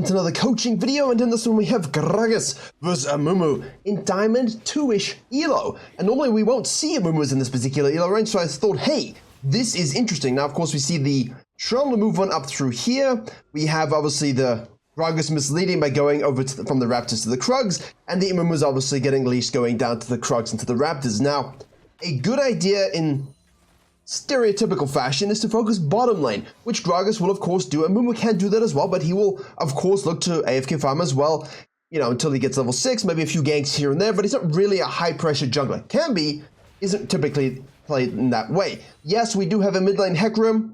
welcome to another coaching video, and in this one we have Gragas versus Amumu in Diamond 2-ish ELO. And normally we won't see Amumu's in this particular ELO range, so I thought, hey, this is interesting. Now, of course, we see the Tron move on up through here. We have, obviously, the Gragas misleading by going over to from the Raptors to the Krugs, and the Amumu's obviously getting leashed going down to the Krugs and to the Raptors. Now, a good idea in stereotypical fashion is to focus bottom lane, which Gragas will of course do. Amumu can do that as well, but he will of course look to AFK farm as well, you know, until he gets level 6, maybe a few ganks here and there, but he's not really a high pressure jungler. Can be, isn't typically played in that way. Yes, we do have a mid lane Hecarim.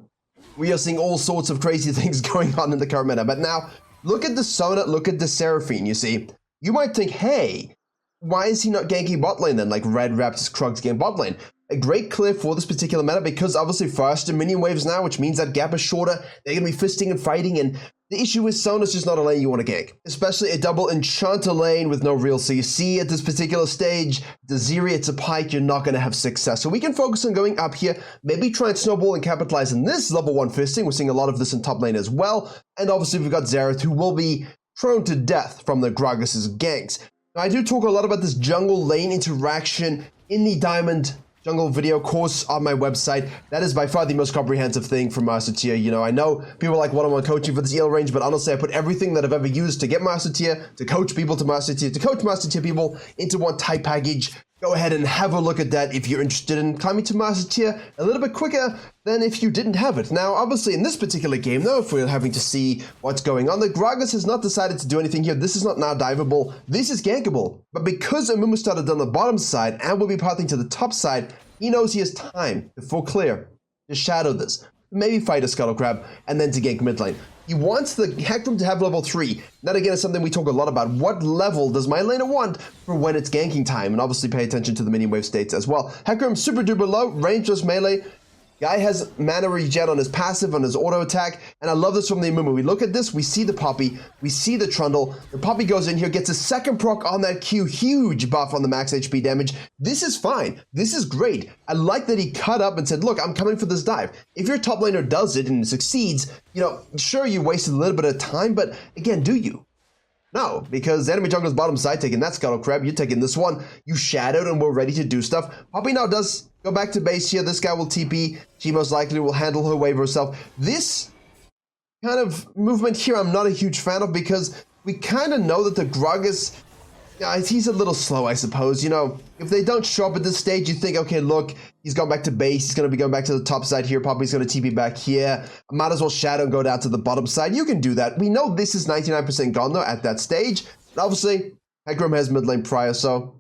We are seeing all sorts of crazy things going on in the current meta, but now look at the Sona, look at the Seraphine, you see. You might think, hey, why is he not ganking bot lane then, like Red Raptors Krugs gank bot lane? A great clear for this particular meta because obviously faster minion waves now, which means that gap is shorter. They're going to be fisting and fighting, and the issue is Sona's just not a lane you want to gank. Especially a double enchanter lane with no real CC at this particular stage. Desiri, it's a pike, you're not going to have success. So we can focus on going up here, maybe try and snowball and capitalize in this level 1 fisting. We're seeing a lot of this in top lane as well. And obviously we've got Xerath, who will be prone to death from the Gragas' ganks. Now, I do talk a lot about this jungle lane interaction in the Diamond Jungle video course on my website. That is by far the most comprehensive thing for Master Tier. You know, I know people like one-on-one coaching for this EL range, but honestly, I put everything that I've ever used to get Master Tier, to coach people to Master Tier, to coach Master Tier people into one tight package. Go ahead and have a look at that if you're interested in climbing to Master Tier a little bit quicker than if you didn't have it. Now, obviously, in this particular game, though, if we're having to see what's going on, the Gragas has not decided to do anything here. This is not now diveable. This is gankable. But because Amumu started on the bottom side and will be pathing to the top side, he knows he has time to full clear, to shadow this, maybe fight a Scuttle Crab, and then to gank mid lane. He wants the Hecarim to have level 3. That again is something we talk a lot about. What level does my laner want for when it's ganking time? And obviously pay attention to the minion wave states as well. Hecarim super duper low, rangeless melee. Guy has mana regen on his passive, on his auto attack, and I love this from the Amumu. We look at this, we see the Poppy, we see the Trundle. The Poppy goes in here, gets a second proc on that Q, huge buff on the max HP damage. This is fine. This is great. I like that he cut up and said, look, I'm coming for this dive. If your top laner does it and succeeds, you know, sure, you wasted a little bit of time, but again, do you? No, because the enemy jungler's bottom side taking that Scuttle Crab, you're taking this one, you shadowed and we're ready to do stuff. Poppy now does go back to base here. This guy will TP. She most likely will handle her wave herself. This kind of movement here I'm not a huge fan of because we kind of know that the Gragas, he's a little slow, I suppose. You know, if they don't show up at this stage, you think, okay, look, he's gone back to base. He's going to be going back to the top side here. Poppy's going to TP back here. I might as well shadow and go down to the bottom side. You can do that. We know this is 99% gone, though, at that stage. And obviously, Hecarim has mid lane prior, so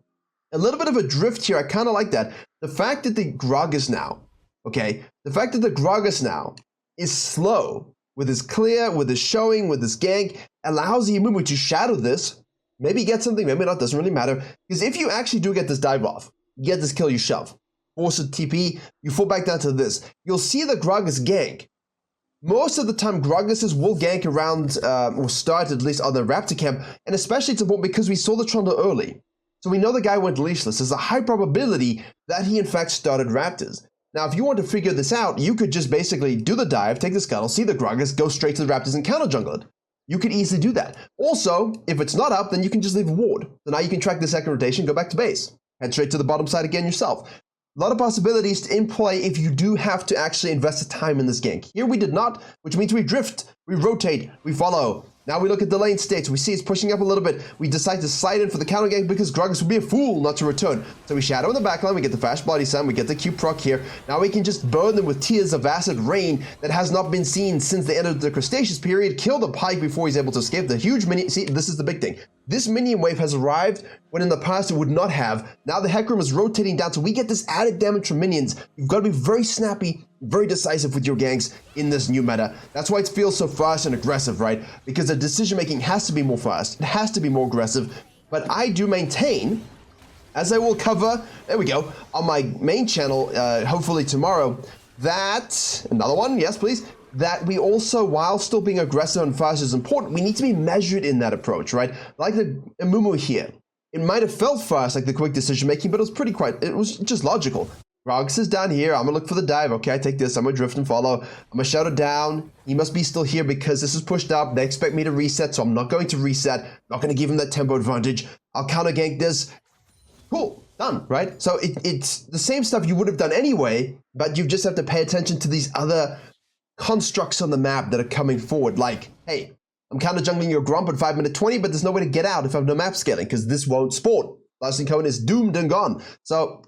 a little bit of a drift here. I kind of like that. The fact that the Gragas now, okay, the fact that the Gragas now is slow with his clear, with his showing, with his gank, allows the Amumu to shadow this. Maybe get something, maybe not, doesn't really matter. Because if you actually do get this dive off, you get this kill, you shove. Force a TP, you fall back down to this. You'll see the Gragas gank. Most of the time, Gragas will gank around, or start at least on the Raptor camp. And especially it's important because we saw the Trundle early. So we know the guy went leashless. There's a high probability that he in fact started Raptors. Now, if you want to figure this out, you could just basically do the dive, take the Scuttle, see the Gragas, go straight to the Raptors and counter jungle it. You could easily do that. Also, if it's not up, then you can just leave a ward. So now you can track the second rotation, go back to base. Head straight to the bottom side again yourself. A lot of possibilities in play if you do have to actually invest the time in this gank. Here we did not, which means we drift, we rotate, we follow. Now we look at the lane states. We see it's pushing up a little bit. We decide to slide in for the counter gank because Gragas would be a fool not to return. So we shadow in the backline. We get the fast bloody sun. We get the Q proc here. Now we can just burn them with tears of acid rain that has not been seen since the end of the Crustaceous period. Kill the pike before he's able to escape. The huge minion. See, this is the big thing. This minion wave has arrived when in the past it would not have. Now the Hecarim is rotating down, so we get this added damage from minions. You've got to be very snappy, very decisive with your ganks in this new meta. That's why it feels so fast and aggressive, right? Because the decision making has to be more fast. It has to be more aggressive. But I do maintain, as I will cover, there we go, on my main channel, hopefully tomorrow, that, another one, yes please, that we also, while still being aggressive and fast is important, we need to be measured in that approach, right? Like the Amumu here. It might have felt fast, like the quick decision making, but it was it was just logical. Gragas is down here. I'm gonna look for the dive. Okay, I take this. I'm gonna drift and follow. I'm gonna shut it down. He must be still here because this is pushed up. They expect me to reset, so I'm not going to reset. Not gonna give him that tempo advantage. I'll counter gank this. Cool, done, right? So it's the same stuff you would have done anyway, but you just have to pay attention to these other constructs on the map that are coming forward. Like, hey, I'm counter jungling your Grump at 5 minute 20, but there's no way to get out if I have no map scaling because this won't spawn. Lasting Cone is doomed and gone. So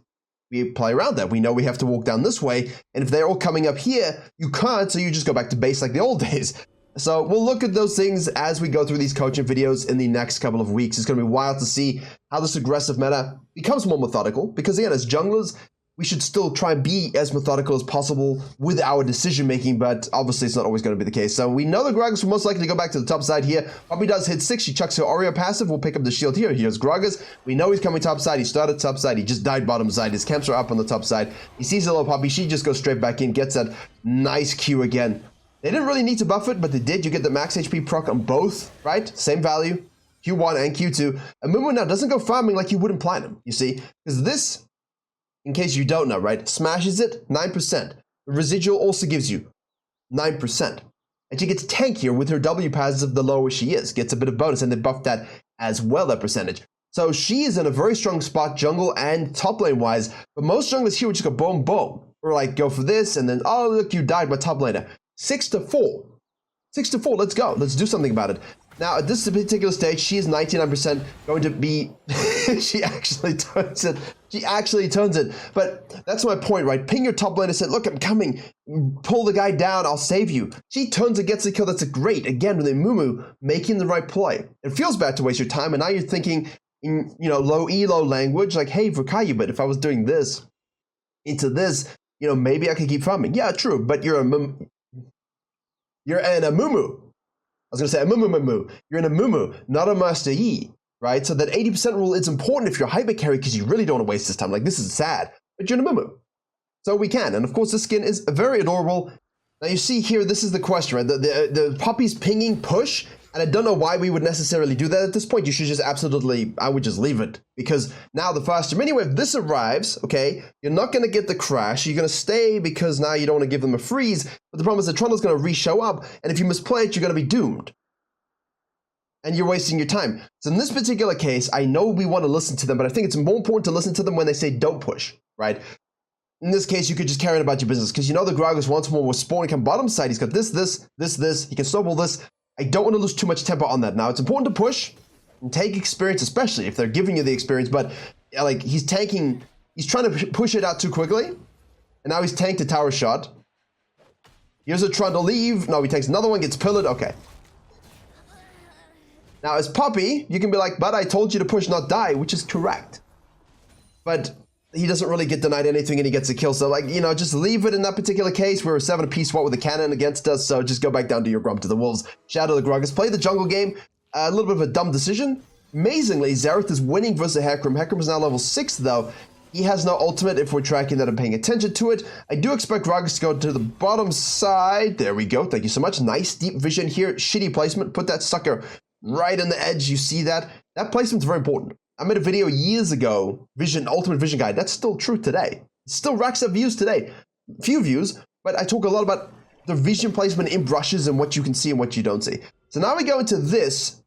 we play around that. We know we have to walk down this way, and if they're all coming up here, you can't, so you just go back to base like the old days. So we'll look at those things as we go through these coaching videos in the next couple of weeks. It's going to be wild to see how this aggressive meta becomes more methodical, because again, as junglers, we should still try and be as methodical as possible with our decision making, but obviously it's not always going to be the case. So we know that Gragas will most likely go back to the top side here. Poppy does hit 6, she chucks her Oreo passive, we'll pick up the shield here. Here's Gragas. We know he's coming top side, he started top side, he just died bottom side. His camps are up on the top side. He sees a little Poppy, she just goes straight back in, gets that nice Q again. They didn't really need to buff it, but they did. You get the max HP proc on both, right? Same value, Q1 and Q2. Amumu now doesn't go farming like you would in Platinum, you see? Because this, in case you don't know, right? Smashes it, 9%. The residual also gives you 9%. And she gets tankier with her W passive the lower she is. Gets a bit of bonus, and they buffed that as well, that percentage. So she is in a very strong spot, jungle and top lane wise. But most junglers here would just go boom, boom. Or like go for this, and then, oh, look, you died by top laner. 6-4. 6-4, let's go. Let's do something about it. Now, at this particular stage, she is 99% going to be... she actually turns it. She actually turns it. But that's my point, right? Ping your top lane and say, look, I'm coming. Pull the guy down. I'll save you. She turns and gets the kill. That's a great. Again, with Amumu making the right play. It feels bad to waste your time. And now you're thinking in, low elo language, like, hey, Virkayu, but if I was doing this into this, maybe I could keep farming. Yeah, true. But you're an Amumu. I was going to say Amumu. You're an Amumu, not a Master Yi, right? So that 80% rule is important if you're a hyper carry because you really don't want to waste this time. Like, this is sad, but you're an Amumu. So we can. And of course, this skin is very adorable. Now you see here, this is the question, right? The Poppy's pinging push, and I don't know why we would necessarily do that at this point. You should just absolutely, I would just leave it. Because now the faster miniwave, if this arrives, okay, you're not going to get the crash. You're going to stay because now you don't want to give them a freeze. But the problem is that Trundle's going to re-show up, and if you misplay it, you're going to be doomed. And you're wasting your time. So in this particular case, I know we want to listen to them, but I think it's more important to listen to them when they say don't push, right? In this case, you could just carry on about your business because the Gragas once more was spawning on bottom side. He's got this. He can snowball this. I don't want to lose too much tempo on that. Now, it's important to push and take experience, especially if they're giving you the experience, but like he's tanking, he's trying to push it out too quickly, and now he's tanked a tower shot. Here's a Trundle leave. No, he takes another one, gets pillared. Okay. Now, as Poppy, you can be like, but I told you to push, not die, which is correct. But he doesn't really get denied anything and he gets a kill. So, like, just leave it in that particular case. We're a 7-apiece SWAT with a cannon against us, so just go back down to your Grump to the Wolves. Shadow the Gragas. Play the jungle game. A little bit of a dumb decision. Amazingly, Xerath is winning versus Hecarim. Hecarim is now level 6, though. He has no ultimate if we're tracking that and paying attention to it. I do expect Gragas to go to the bottom side. There we go. Thank you so much. Nice deep vision here. Shitty placement. Put that sucker right on the edge. You see that? That placement's very important. I made a video years ago, Ultimate Vision Guide. That's still true today. It still racks up views today. Few views, but I talk a lot about the vision placement in brushes and what you can see and what you don't see. So now we go into this.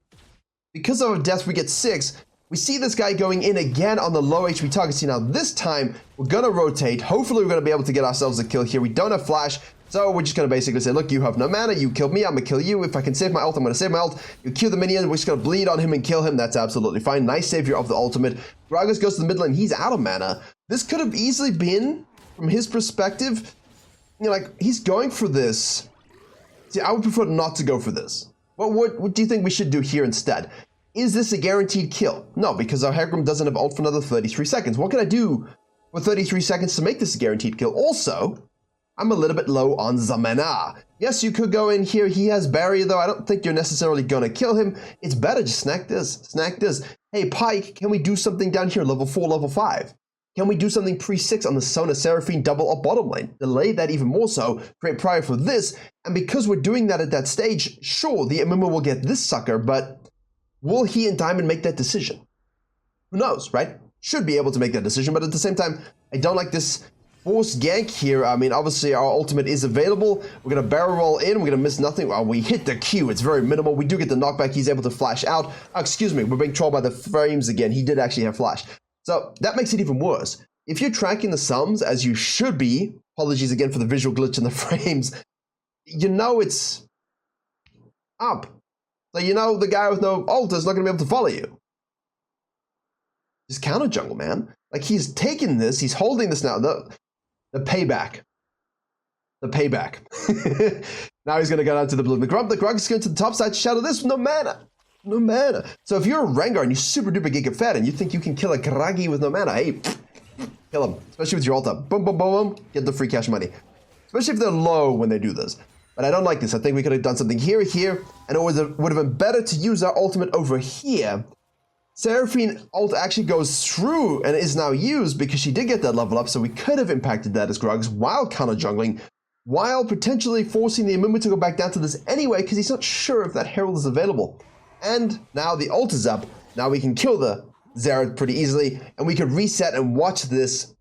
Because of our death, we get 6. We see this guy going in again on the low HP target. See, now this time, we're going to rotate. Hopefully, we're going to be able to get ourselves a kill here. We don't have flash. So we're just going to basically say, look, you have no mana, you killed me, I'm going to kill you. If I can save my ult, I'm going to save my ult. You kill the minion, we're just going to bleed on him and kill him. That's absolutely fine. Nice savior of the ultimate. Gragas goes to the mid lane, he's out of mana. This could have easily been, from his perspective, like, he's going for this. See, I would prefer not to go for this. What do you think we should do here instead? Is this a guaranteed kill? No, because our Hecarim doesn't have ult for another 33 seconds. What can I do for 33 seconds to make this a guaranteed kill? Also, I'm a little bit low on Zamana. Yes, you could go in here. He has barrier, though. I don't think you're necessarily going to kill him. It's better just snack this. Snack this. Hey, Pyke, can we do something down here? Level 4, level 5. Can we do something pre-6 on the Sona Seraphine double up bottom lane? Delay that even more so. Create prior for this. And because we're doing that at that stage, sure, the Amumu will get this sucker, but will he and Diamond make that decision? Who knows, right? Should be able to make that decision, but at the same time, I don't like this force gank here. I mean, obviously our ultimate is available. We're going to barrel roll in. We're going to miss nothing. Well, we hit the Q. It's very minimal. We do get the knockback. He's able to flash out. Oh, excuse me. We're being trolled by the frames again. He did actually have flash. So that makes it even worse. If you're tracking the sums as you should be, apologies again for the visual glitch in the frames, you know it's up. So you know the guy with no ult is not going to be able to follow you. Just counter jungle, man. Like, he's taking this, he's holding this now. The payback. The payback. Now he's going to go down to the blue. The Grug is going to the top side, shadow this with no mana. No mana. So if you're a Rengar and you're super duper giga fat and you think you can kill a Gragi with no mana, hey, kill him. Especially with your ult up. Boom, boom, boom, boom. Get the free cash money. Especially if they're low when they do this. But I don't like this. I think we could have done something here, and it would have been better to use our ultimate over here. Seraphine ult actually goes through and is now used because she did get that level up, so we could have impacted that as Grugs while counter jungling, while potentially forcing the Amumu to go back down to this anyway because he's not sure if that Herald is available. And now the ult is up. Now we can kill the Xerath pretty easily, and we could reset and watch this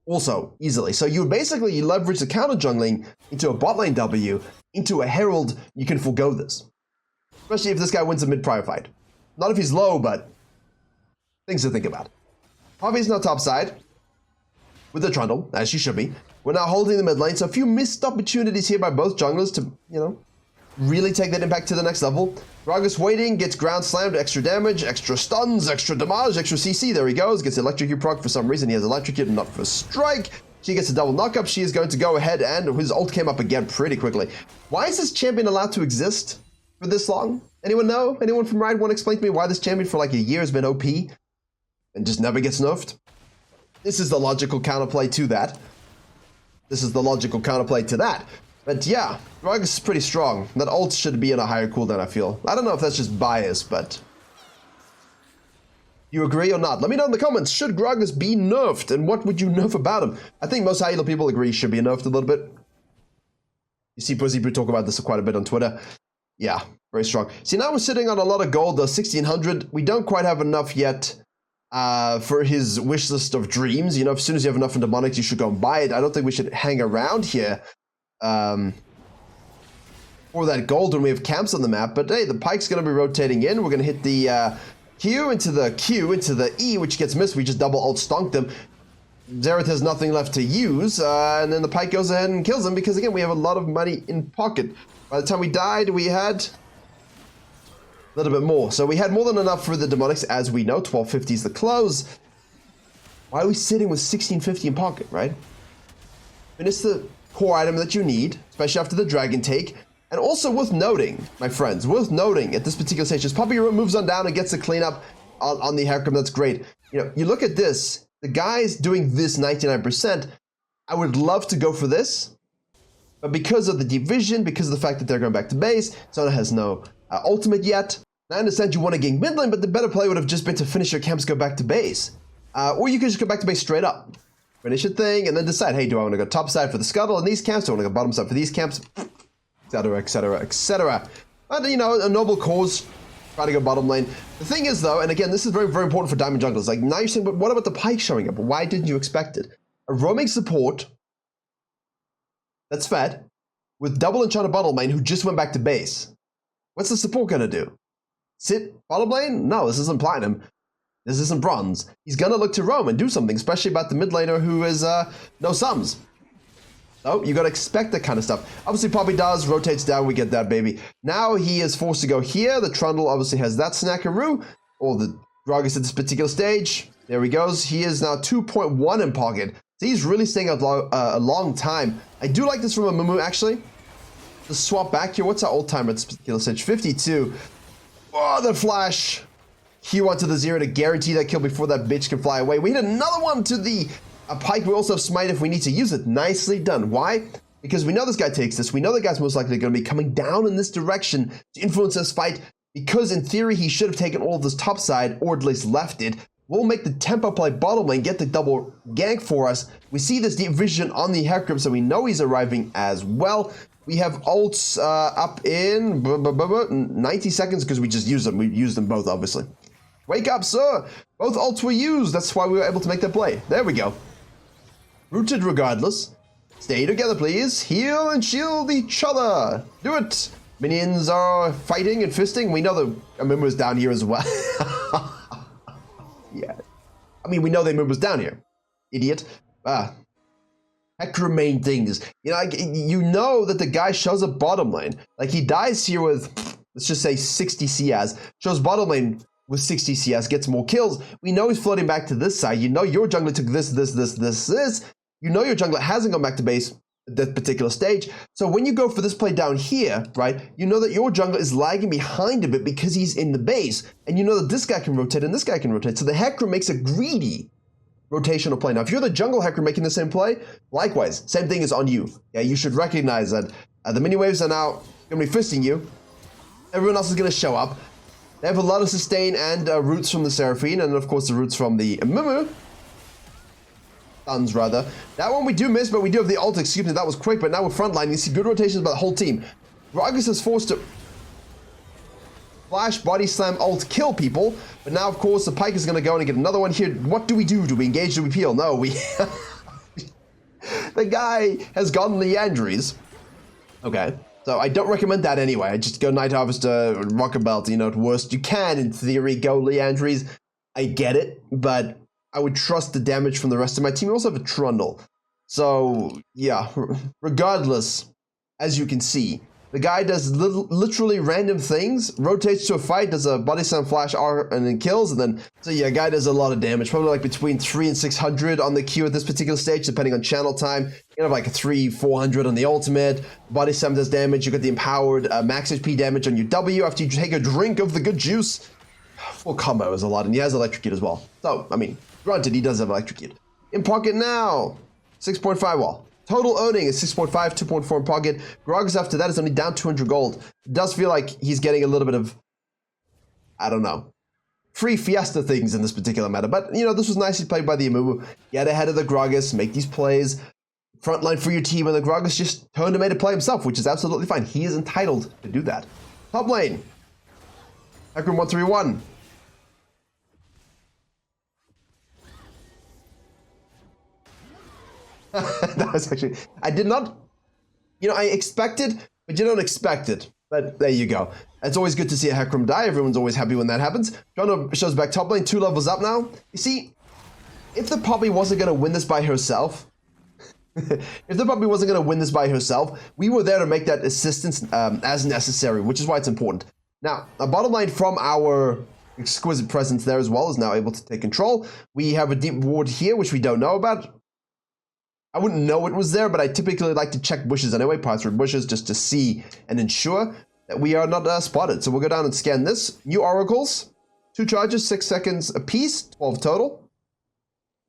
also easily. So you basically leverage the counter jungling into a bot lane W, into a Herald. You can forego this, especially if this guy wins a mid-prior fight. Not if he's low, but things to think about. Poppy's now top side with the Trundle, as she should be. We're now holding the mid lane, so a few missed opportunities here by both junglers to, you know, really take that impact to the next level. Gragas waiting, gets ground slammed, extra damage, extra stuns, extra damage, extra CC. There he goes, gets electrocute proc for some reason. He has electrocute and not for strike. She gets a double knockup. She is going to go ahead, and his ult came up again pretty quickly. Why is this champion allowed to exist for this long? Anyone know? Anyone from Riot want to explain to me why this champion for like a year has been OP and just never gets nerfed? This is the logical counterplay to that. This is the logical counterplay to that. But yeah, Gragas is pretty strong. That ult should be in a higher cooldown, I feel. I don't know if that's just bias, but you agree or not? Let me know in the comments. Should Gragas be nerfed, and what would you nerf about him? I think most high elo people agree he should be nerfed a little bit. You see Pussy Brew talk about this quite a bit on Twitter. Yeah, very strong. See, now we're sitting on a lot of gold, though, 1,600. We don't quite have enough yet for his wish list of dreams. You know, as soon as you have enough in demonics, you should go and buy it. I don't think we should hang around here for that gold when we have camps on the map. But hey, the Pike's going to be rotating in. We're going to hit the Q into the E, which gets missed. We just double ult stonk them. Xerath has nothing left to use, and then the Pike goes ahead and kills him because, again, we have a lot of money in pocket. By the time we died, we had a little bit more. So we had more than enough for the demonics, as we know. 1250 is the close. Why are we sitting with 1650 in pocket, right? And it's the core item that you need, especially after the dragon take. And also worth noting, my friends, worth noting at this particular stage, as Poppy moves on down and gets the cleanup on the Hercum, that's great. You know, you look at this, the guy's doing this 99%. I would love to go for this, but because of the deep vision, because of the fact that they're going back to base, Sona has no ultimate yet. I understand you want to gank mid lane, but the better play would have just been to finish your camps, go back to base. Or you could just go back to base straight up. Finish your thing, and then decide, hey, do I want to go top side for the scuttle in these camps? Do I want to go bottom side for these camps? Etc, etc, etc. But, you know, a noble cause. Try to go bottom lane. The thing is, though, and again, this is very, very important for diamond junglers. Like, now you're saying, but what about the Pike showing up? Why didn't you expect it? A roaming support that's fed with double enchanted bottom lane who just went back to base. What's the support going to do? Sit bottom lane? No, this isn't platinum. This isn't bronze. He's going to look to roam and do something, especially about the mid laner who is no sums. So you got to expect that kind of stuff. Obviously, Poppy does, rotates down, we get that, baby. Now he is forced to go here. The Trundle obviously has that snackaroo, or the Gragas at this particular stage. There he goes. He is now 2.1 in pocket. So he's really staying out a long time. I do like this from Amumu, actually. Let's swap back here. What's our old timer at this particular stage? 52. Oh, the flash. Q onto the 0 to guarantee that kill before that bitch can fly away. We hit another one to the Pike. We also have smite if we need to use it. Nicely done. Why? Because we know this guy takes this. We know the guy's most likely going to be coming down in this direction to influence this fight, because in theory he should have taken all of this top side, or at least left it. We'll make the tempo play bottom lane, get the double gank for us. We see this deep vision on the Hecarim, so we know he's arriving as well. We have ults up in 90 seconds because we just used them. We used them both, obviously. Wake up, sir! Both ults were used. That's why we were able to make that play. There we go. Rooted regardless. Stay together, please. Heal and shield each other. Do it. Minions are fighting and fisting. We know the Amumu's down here as well. Yeah. I mean, we know the Amumu's down here. Idiot. Heck remain things. You know that the guy shows up bottom lane. Like, he dies here with, let's just say 60 CS. Shows bottom lane with 60 CS, gets more kills. We know he's floating back to this side. You know your jungler took this. You know your jungler hasn't gone back to base at that particular stage. So when you go for this play down here, right, you know that your jungler is lagging behind a bit because he's in the base. And you know that this guy can rotate and this guy can rotate. So the Hecarim makes a greedy rotational play. Now, if you're the jungle Hecarim making the same play, likewise, same thing is on you. Yeah, you should recognize that the mini waves are now going to be fisting you. Everyone else is going to show up. They have a lot of sustain and roots from the Seraphine, and of course the roots from the Amumu. Stuns, rather. That one we do miss, but we do have the ult. Excuse me, that was quick, but now we're frontline. You see good rotations by the whole team. Gragas is forced to flash, body slam, ult, kill people, but now, of course, the Pike is going to go and get another one here. What do we do? Do we engage? Do we peel? No, we... The guy has gotten Leandries. Okay. So I don't recommend that anyway. I just go Night Harvester, Rocket Belt, you know, at worst you can, in theory, go Leandries. I get it, but I would trust the damage from the rest of my team. We also have a Trundle. So, yeah, regardless, as you can see, the guy does literally random things, rotates to a fight, does a body slam flash R, and then kills, and then, so yeah, guy does a lot of damage, probably like between 300 and 600 on the Q at this particular stage, depending on channel time. You have like 300-400 on the ultimate, body slam does damage, you get the empowered max HP damage on your W after you take a drink of the good juice. Full combo is a lot, and he has electrocute as well. So, I mean, granted, he does have electrocute. In pocket now, 6.5 wall. Total owning is 6.5, 2.4 in pocket. Gragas after that is only down 200 gold. It does feel like he's getting a little bit of, I don't know, free Fiesta things in this particular meta. But, you know, this was nicely played by the Amumu. Get ahead of the Gragas, make these plays, frontline for your team, and the Gragas just turned and made a play himself, which is absolutely fine. He is entitled to do that. Top lane. Hecarim 131. That was actually, I did not, you know, I expected, but you don't expect it. But there you go. It's always good to see a Hecarim die. Everyone's always happy when that happens. Jono shows back top lane, 2 levels up now. You see, if the Poppy wasn't going to win this by herself, we were there to make that assistance as necessary, which is why it's important. Now, a bottom line from our exquisite presence there as well is now able to take control. We have a deep ward here, which we don't know about. I wouldn't know it was there, but I typically like to check bushes anyway, pass through bushes just to see and ensure that we are not spotted. So we'll go down and scan this. New oracles, 2 charges, 6 seconds a piece, 12 total.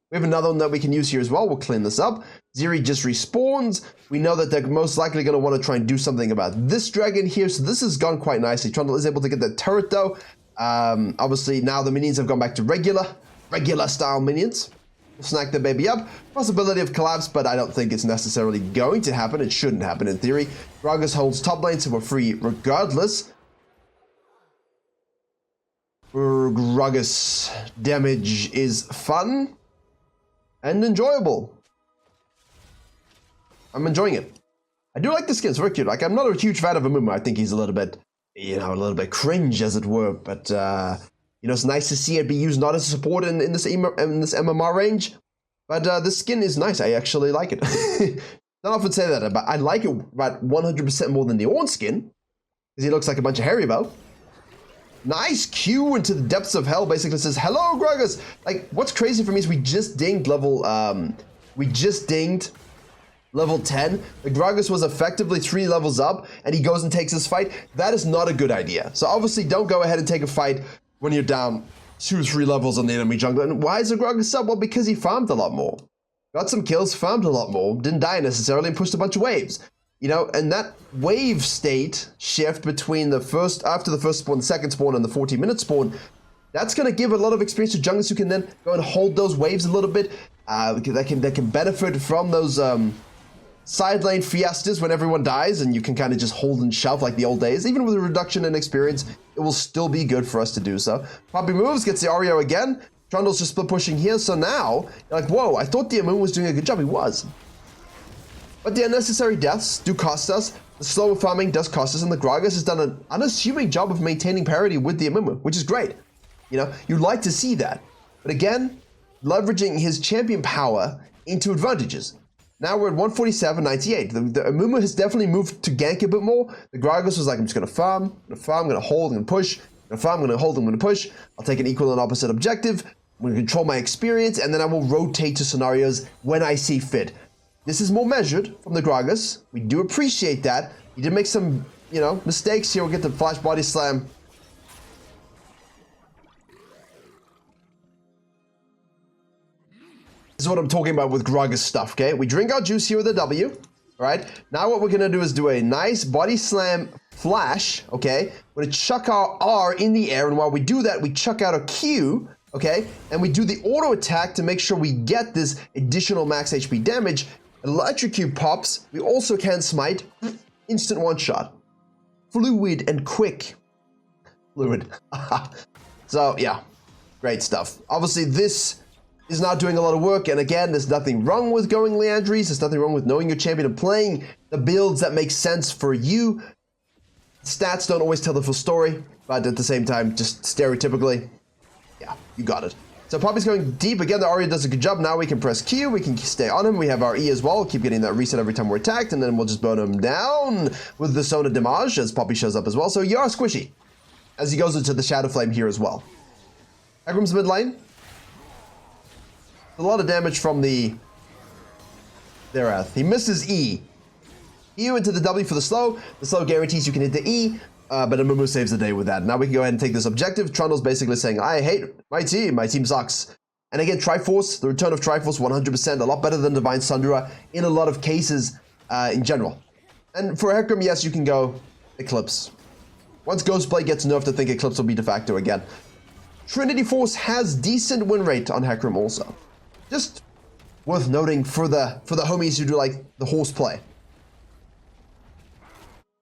We have another one that we can use here as well. We'll clean this up. Zeri just respawns. We know that they're most likely going to want to try and do something about this dragon here. So this has gone quite nicely. Trundle is able to get the turret though. Obviously now the minions have gone back to regular style minions. We'll snack the baby up. Possibility of collapse, but I don't think it's necessarily going to happen. It shouldn't happen in theory. Gragas holds top lane, so we're free regardless. Gragas damage is fun and enjoyable. I'm enjoying it. I do like the skins, very cute. Like, I'm not a huge fan of Amumu. I think he's a little bit, you know, a little bit cringe, as it were, but you know, it's nice to see it be used not as a support in this MMR range, but this skin is nice. I actually like it. Don't often say that, but I like it about 100% more than the Ornn skin, because he looks like a bunch of Haribo. Nice Q into the depths of hell. Basically says, "Hello, Gragas." Like, what's crazy for me is we just dinged level 10. The Gragas was effectively 3 levels up, and he goes and takes this fight. That is not a good idea. So obviously, don't go ahead and take a fight when you're down 2-3 levels on the enemy jungler. And why is the Gragas up? Well, because he farmed a lot more. Got some kills, farmed a lot more, didn't die necessarily, and pushed a bunch of waves. You know, and that wave state shift between after the first spawn, the second spawn, and the 40-minute spawn, that's going to give a lot of experience to junglers who can then go and hold those waves a little bit. That can benefit from those side lane fiestas when everyone dies, and you can kind of just hold and shove like the old days. Even with a reduction in experience, it will still be good for us to do so. Poppy moves, gets the Oreo again. Trundle's just split pushing here, so now, you're like, whoa, I thought the Amumu was doing a good job. He was. But the unnecessary deaths do cost us. The slower farming does cost us, and the Gragas has done an unassuming job of maintaining parity with the Amumu, which is great. You know, you'd like to see that. But again, leveraging his champion power into advantages. Now we're at 147.98. The Amumu has definitely moved to gank a bit more. The Gragas was like, I'm just going to farm, I'm going to hold, I'm going to push. I'm going to farm, I'm going to hold, I'm going to push. I'll take an equal and opposite objective. I'm going to control my experience, and then I will rotate to scenarios when I see fit. This is more measured from the Gragas. We do appreciate that. He did make some, you know, mistakes here. We'll get the flash body slam. This is what I'm talking about with Gragas stuff, okay? We drink our juice here with a W, all right? Now what we're going to do is do a nice body slam flash, okay? We're going to chuck our R in the air, and while we do that, we chuck out a Q, okay? And we do the auto attack to make sure we get this additional max HP damage. Electrocute pops. We also can smite. Instant one shot. Fluid and quick. Fluid. So, yeah. Great stuff. Obviously, this is not doing a lot of work. And again, there's nothing wrong with going Leandries. There's nothing wrong with knowing your champion and playing the builds that make sense for you. Stats don't always tell the full story. But at the same time, just stereotypically, yeah, you got it. So Poppy's going deep. Again, the Arya does a good job. Now we can press Q. We can stay on him. We have our E as well. Keep getting that reset every time we're attacked. And then we'll just burn him down with the Sona Damage as Poppy shows up as well. So you are squishy as he goes into the Shadow Flame here as well. Egram's mid lane. A lot of damage from the Therath. He misses E. E into the W for the slow. The slow guarantees you can hit the E. But Amumu saves the day with that. Now we can go ahead and take this objective. Trundle's basically saying, I hate my team sucks. And again, Triforce, the return of Triforce, 100%, a lot better than Divine Sundra in a lot of cases in general. And for Hecarim, yes, you can go Eclipse. Once Ghostblade gets nerfed, I think Eclipse will be de facto again. Trinity Force has decent win rate on Hecarim also. Just worth noting for the homies who do like the horse play.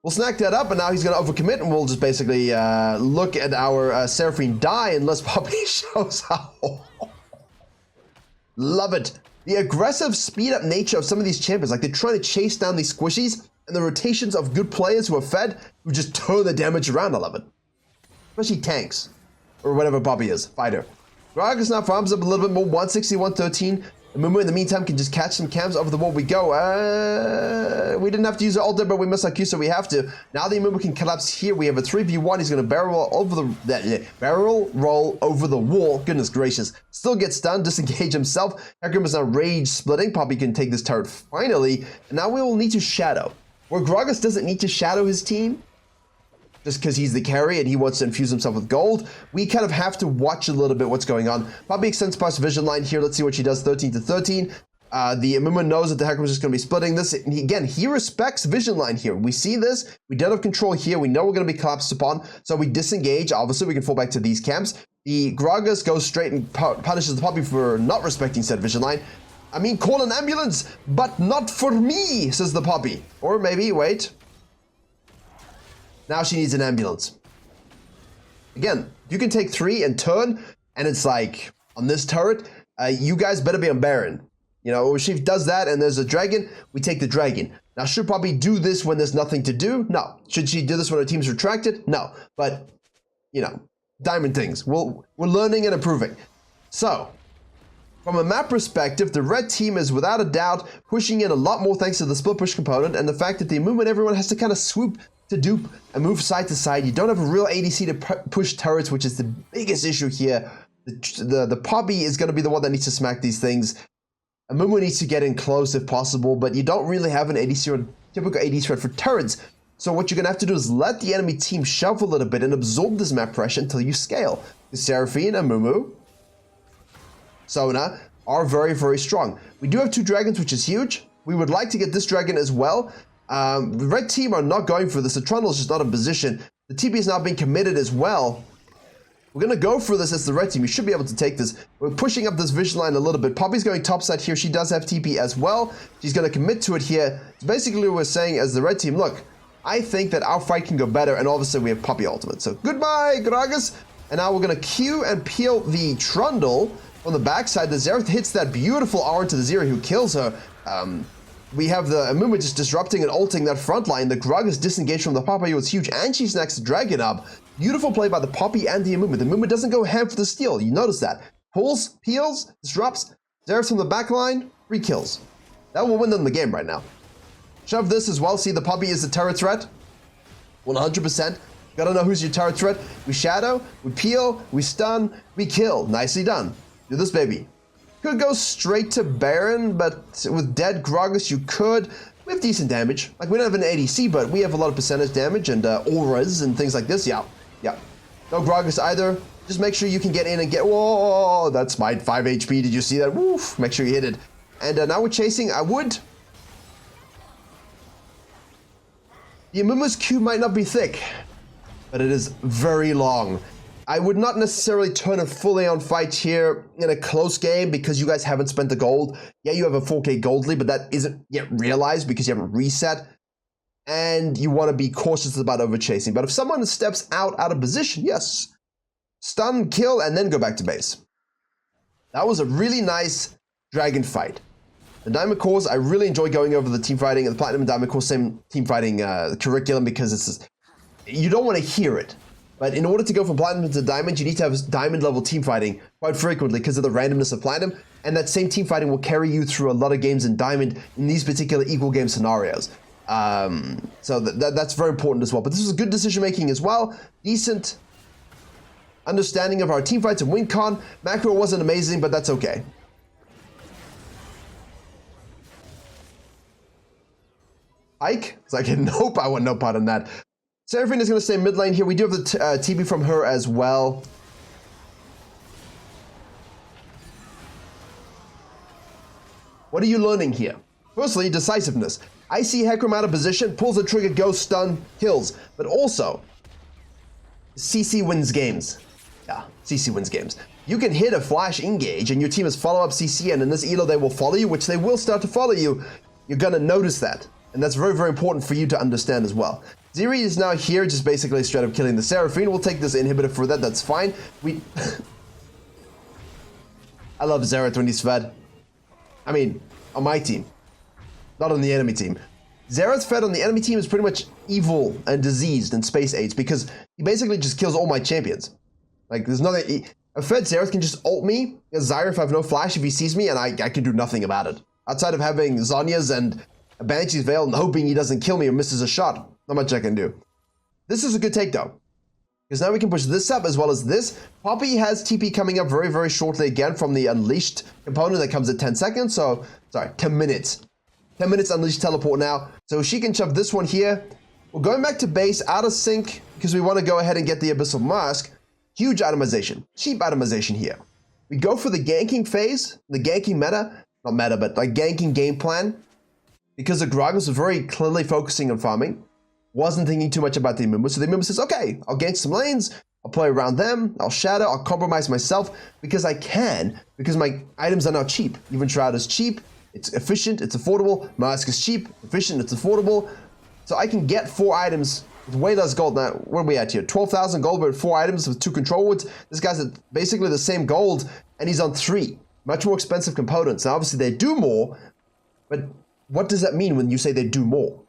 We'll snack that up, and now he's going to overcommit, and we'll just basically look at our Seraphine die unless Poppy shows up. Love it. The aggressive speed-up nature of some of these champions, like they're trying to chase down these squishies, and the rotations of good players who are fed, who just turn the damage around. I love it. Especially tanks, or whatever Poppy is, fighter. Gragas now farms up a little bit more, 160, 113. Amumu in the meantime can just catch some cams over the wall. We go. We didn't have to use the ult there, but we missed our Q, so we have to. Now the Amumu can collapse here. We have a 3v1. He's going to barrel roll over the wall. Goodness gracious. Still gets stunned. Disengage himself. Hecarim is now rage splitting. Poppy can take this turret finally. And now we will need to shadow. Where Gragas doesn't need to shadow his team, just because he's the carry and he wants to infuse himself with gold, we kind of have to watch a little bit what's going on. Poppy extends past vision line here. Let's see what she does. 13 to 13. The Amumu knows that the Hecarim is just going to be splitting this. And again, he respects vision line here. We see this. We don't have control here. We know we're going to be collapsed upon. So we disengage. Obviously, we can fall back to these camps. The Gragas goes straight and punishes the Poppy for not respecting said vision line. I mean, call an ambulance, but not for me, says the Poppy. Or maybe, wait. Now she needs an ambulance. Again, you can take 3 and turn, and it's like, on this turret, you guys better be on Baron. You know, if she does that and there's a dragon, we take the dragon. Now, should Poppy do this when there's nothing to do? No. Should she do this when her team's retracted? No. But, you know, diamond things. We're learning and improving. So, from a map perspective, the red team is without a doubt pushing in a lot more thanks to the split push component and the fact that the movement everyone has to kind of swoop to dupe and move side to side. You don't have a real ADC to push turrets, which is the biggest issue here. The Poppy is going to be the one that needs to smack these things. Amumu needs to get in close if possible, but you don't really have an ADC or typical AD threat for turrets. So what you're going to have to do is let the enemy team shuffle a little bit and absorb this map pressure until you scale. The Seraphine, Amumu, Sona are very, very strong. We do have 2 dragons, which is huge. We would like to get this dragon as well. The red team are not going for this. The Trundle is just not in position. The TP is not being committed as well. We're going to go for this as the red team. You should be able to take this. We're pushing up this vision line a little bit. Poppy's going topside here. She does have TP as well. She's going to commit to it here. So basically, we're saying as the red team, look, I think that our fight can go better. And obviously, we have Poppy ultimate. So goodbye, Gragas. And now we're going to Q and peel the Trundle on the backside. The Xerath hits that beautiful R into the Zeri who kills her. We have the Amumu just disrupting and ulting that front line. The Gragas disengaged from the Poppy was huge, and she snacks the Dragon up. Beautiful play by the Poppy and the Amumu. The Amumu doesn't go ham for the steal. You notice that. Pulls, peels, disrupts. Xerath from the back line, 3 kills. That will win them the game right now. Shove this as well. See, the Poppy is the turret threat. 100%. Gotta know who's your turret threat. We shadow, we peel, we stun, we kill. Nicely done. Do this, baby. Could go straight to Baron, but with dead Gragas, you could. We have decent damage. Like, we don't have an ADC, but we have a lot of percentage damage and auras and things like this. Yeah. No Gragas either. Just make sure you can get in and get... Whoa, that's my 5 HP. Did you see that? Woof. Make sure you hit it. And now we're chasing. I would... The Amumu's Q might not be thick, but it is very long. I would not necessarily turn a fully on fight here in a close game because you guys haven't spent the gold. Yeah, you have a 4k gold lead, but that isn't yet realized because you haven't reset. And you want to be cautious about overchasing. But if someone steps out of position, yes. Stun, kill, and then go back to base. That was a really nice dragon fight. The Diamond Cores, I really enjoy going over the team fighting. And the Platinum and Diamond Core, same team fighting curriculum because it's you don't want to hear it. But in order to go from Platinum to Diamond, you need to have Diamond level team fighting quite frequently because of the randomness of Platinum. And that same team fighting will carry you through a lot of games in Diamond in these particular equal game scenarios. So that's very important as well. But this was good decision making as well. Decent understanding of our team fights and win con. Macro wasn't amazing, but that's okay. Ike? It's like, nope, I want no part in that. Seraphine is going to stay mid lane here. We do have the TB from her as well. What are you learning here? Firstly, decisiveness. I see Hecarim out of position, pulls the trigger, goes stun, kills. But also, CC wins games. Yeah, CC wins games. You can hit a flash engage and your team is follow up CC, and in this elo they will follow you, which they will start to follow you. You're going to notice that. And that's very, very important for you to understand as well. Zeri is now here, just basically straight up killing the Seraphine. We'll take this inhibitor for that, that's fine. I love Xerath when he's fed. I mean, on my team. Not on the enemy team. Xerath fed on the enemy team is pretty much evil and diseased in Space Age because he basically just kills all my champions. Like, there's nothing... A fed Xerath can just ult me, as Zyra if I have no flash if he sees me, and I can do nothing about it. Outside of having Zhonya's and a Banshee's Veil and hoping he doesn't kill me or misses a shot. Not much I can do. This is a good take though. Because now we can push this up as well as this. Poppy has TP coming up very, very shortly again from the Unleashed component that comes at 10 seconds. So, sorry, 10 minutes. 10 minutes Unleashed teleport now. So she can shove this one here. We're going back to base, out of sync, because we want to go ahead and get the Abyssal Mask. Huge itemization. Cheap itemization here. We go for the ganking phase, the ganking meta. Not meta, but like ganking game plan. Because the Gragas was very clearly focusing on farming. Wasn't thinking too much about the Amumu. So the Amumu says, okay, I'll gank some lanes. I'll play around them. I'll shadow. I'll compromise myself because I can. Because my items are now cheap. Even Shroud is cheap. It's efficient. It's affordable. Mask is cheap. Efficient. It's affordable. So I can get 4 items with way less gold. Now, what are we at here? 12,000 gold with 4 items with 2 control woods. This guy's at basically the same gold and he's on 3. Much more expensive components. Now, obviously, they do more, but what does that mean when you say they do more?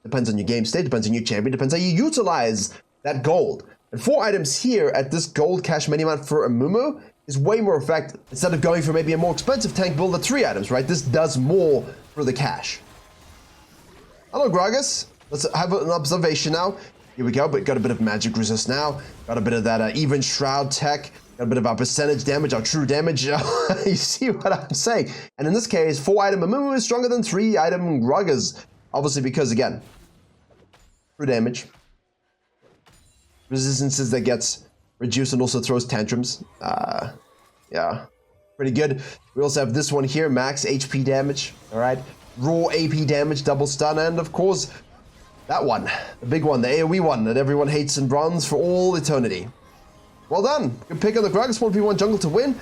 Depends on your game state, depends on your champion, depends how you utilize that gold. And 4 items here at this gold cash mini amount for Amumu is way more effective. Instead of going for maybe a more expensive tank build at 3 items, right? This does more for the cash. Hello, Gragas. Let's have an observation now. Here we go, but got a bit of magic resist now. Got a bit of that even Shroud tech. Got a bit of our percentage damage, our true damage. You see what I'm saying? And in this case, 4 item Amumu is stronger than 3 item Gragas. Obviously because, again, true damage. Resistances that gets reduced and also throws tantrums. Yeah, pretty good. We also have this one here, max HP damage. All right, raw AP damage, double stun, and of course, that one, the big one, the AoE one that everyone hates in bronze for all eternity. Well done. Good pick on the Gragas 1v1 jungle to win.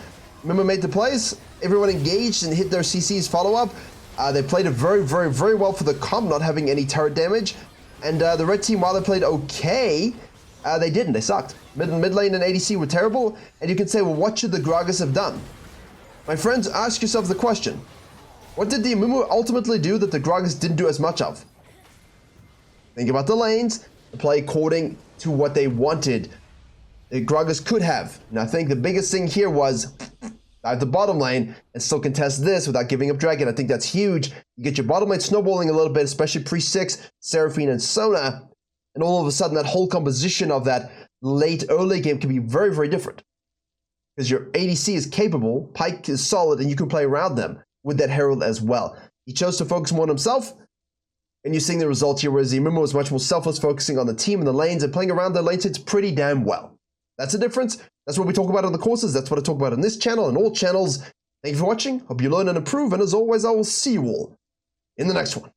Remember, made the plays. Everyone engaged and hit their CC's follow-up. They played it very, very, very well for the comp, not having any turret damage. And the red team, while they played okay, They didn't. They sucked. Mid lane and ADC were terrible, and you can say, well, what should the Gragas have done? My friends, ask yourself the question. What did the Amumu ultimately do that the Gragas didn't do as much of? Think about the lanes, and play according to what they wanted. The Gragas could have. And I think the biggest thing here was dive the bottom lane and still contest this without giving up Dragon. I think that's huge. You get your bottom lane snowballing a little bit, especially pre-6, Seraphine and Sona, and all of a sudden that whole composition of that late early game can be very, very different. Because your ADC is capable, Pyke is solid, and you can play around them with that Herald as well. He chose to focus more on himself, and you're seeing the results here, whereas the Amumu was much more selfless, focusing on the team and the lanes and playing around their lane states pretty damn well. That's the difference. That's what we talk about on the courses. That's what I talk about on this channel and all channels. Thank you for watching. Hope you learn and improve. And as always, I will see you all in the next one.